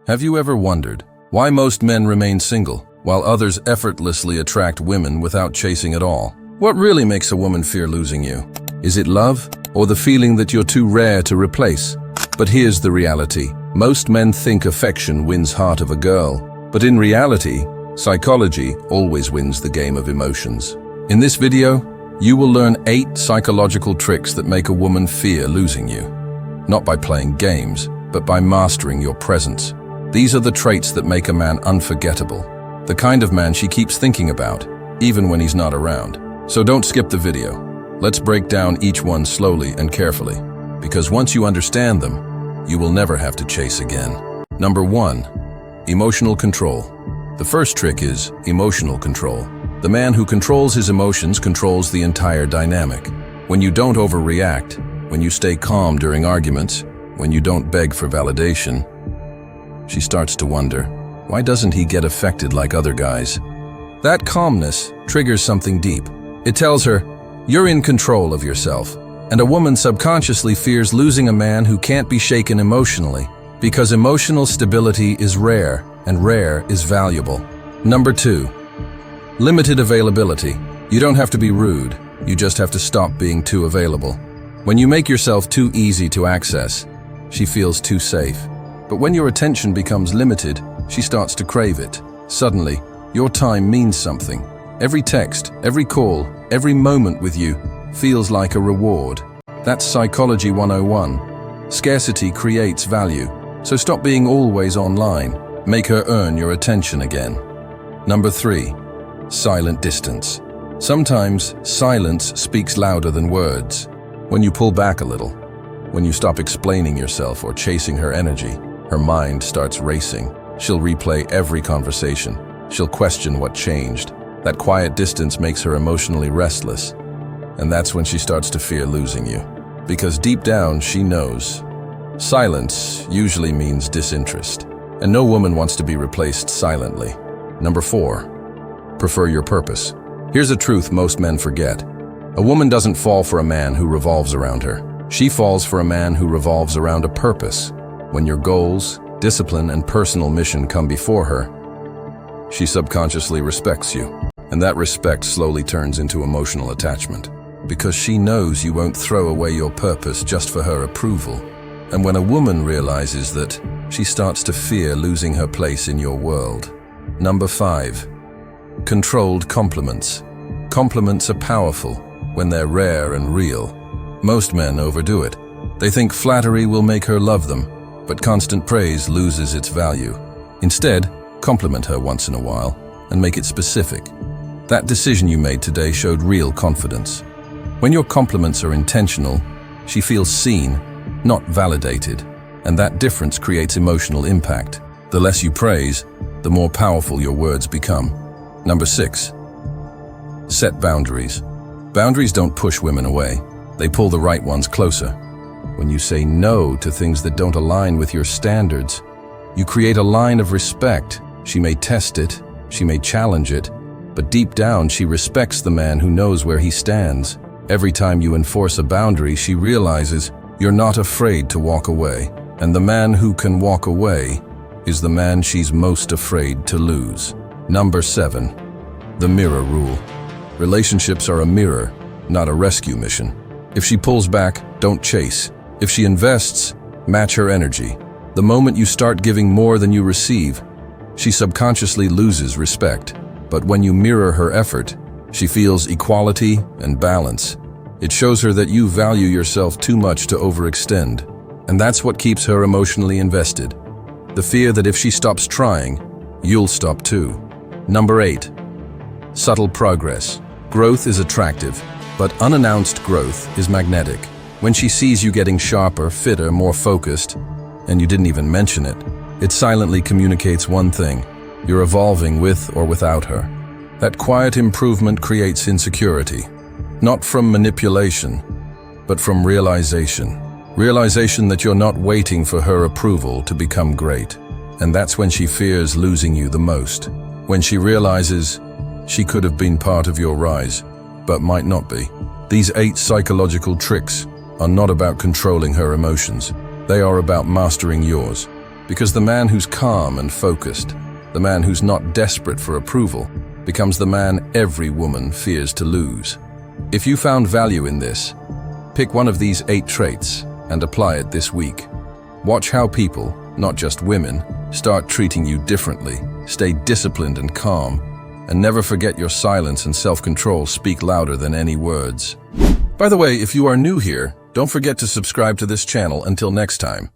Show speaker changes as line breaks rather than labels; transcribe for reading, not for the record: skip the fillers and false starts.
Have you ever wondered why most men remain single, while others effortlessly attract women without chasing at all? What really makes a woman fear losing you? Is it love, or the feeling that you're too rare to replace? But here's the reality. Most men think affection wins heart of a girl, but in reality, psychology always wins the game of emotions. In this video, you will learn 8 psychological tricks that make a woman fear losing you. Not by playing games, but by mastering your presence. These are the traits that make a man unforgettable, the kind of man she keeps thinking about, even when he's not around. So don't skip the video. Let's break down each one slowly and carefully, because once you understand them, you will never have to chase again. Number 1, emotional control. The first trick is emotional control. The man who controls his emotions controls the entire dynamic. When you don't overreact, when you stay calm during arguments, when you don't beg for validation, she starts to wonder, why doesn't he get affected like other guys? That calmness triggers something deep. It tells her, you're in control of yourself. And a woman subconsciously fears losing a man who can't be shaken emotionally, because emotional stability is rare, and rare is valuable. Number 2, limited availability. You don't have to be rude, you just have to stop being too available. When you make yourself too easy to access, she feels too safe. But when your attention becomes limited, she starts to crave it. Suddenly, your time means something. Every text, every call, every moment with you feels like a reward. That's Psychology 101. Scarcity creates value. So stop being always online. Make her earn your attention again. Number 3, silent distance. Sometimes silence speaks louder than words. When you pull back a little, when you stop explaining yourself or chasing her energy, her mind starts racing. She'll replay every conversation. She'll question what changed. That quiet distance makes her emotionally restless. And that's when she starts to fear losing you. Because deep down, she knows. Silence usually means disinterest. And no woman wants to be replaced silently. Number 4, prefer your purpose. Here's a truth most men forget. A woman doesn't fall for a man who revolves around her. She falls for a man who revolves around a purpose. When your goals, discipline, and personal mission come before her, she subconsciously respects you. And that respect slowly turns into emotional attachment. Because she knows you won't throw away your purpose just for her approval. And when a woman realizes that, she starts to fear losing her place in your world. Number 5, controlled compliments. Compliments are powerful when they're rare and real. Most men overdo it. They think flattery will make her love them, but constant praise loses its value. Instead, compliment her once in a while and make it specific. That decision you made today showed real confidence. When your compliments are intentional, she feels seen, not validated, and that difference creates emotional impact. The less you praise, the more powerful your words become. Number 6, set boundaries. Boundaries don't push women away. They pull the right ones closer. When you say no to things that don't align with your standards, you create a line of respect. She may test it, she may challenge it, but deep down she respects the man who knows where he stands. Every time you enforce a boundary, she realizes you're not afraid to walk away. And the man who can walk away is the man she's most afraid to lose. Number 7, the mirror rule. Relationships are a mirror, not a rescue mission. If she pulls back, don't chase. If she invests, match her energy. The moment you start giving more than you receive, she subconsciously loses respect. But when you mirror her effort, she feels equality and balance. It shows her that you value yourself too much to overextend. And that's what keeps her emotionally invested. The fear that if she stops trying, you'll stop too. Number 8, subtle progress. Growth is attractive, but unannounced growth is magnetic. When she sees you getting sharper, fitter, more focused, and you didn't even mention it, it silently communicates one thing: you're evolving with or without her. That quiet improvement creates insecurity, not from manipulation, but from realization. Realization that you're not waiting for her approval to become great. And that's when she fears losing you the most. When she realizes she could have been part of your rise, but might not be. These 8 psychological tricks are not about controlling her emotions. They are about mastering yours. Because the man who's calm and focused, the man who's not desperate for approval, becomes the man every woman fears to lose. If you found value in this, pick one of these 8 traits and apply it this week. Watch how people, not just women, start treating you differently. Stay disciplined and calm, and never forget your silence and self-control speak louder than any words. By the way, if you are new here, don't forget to subscribe to this channel. Until next time.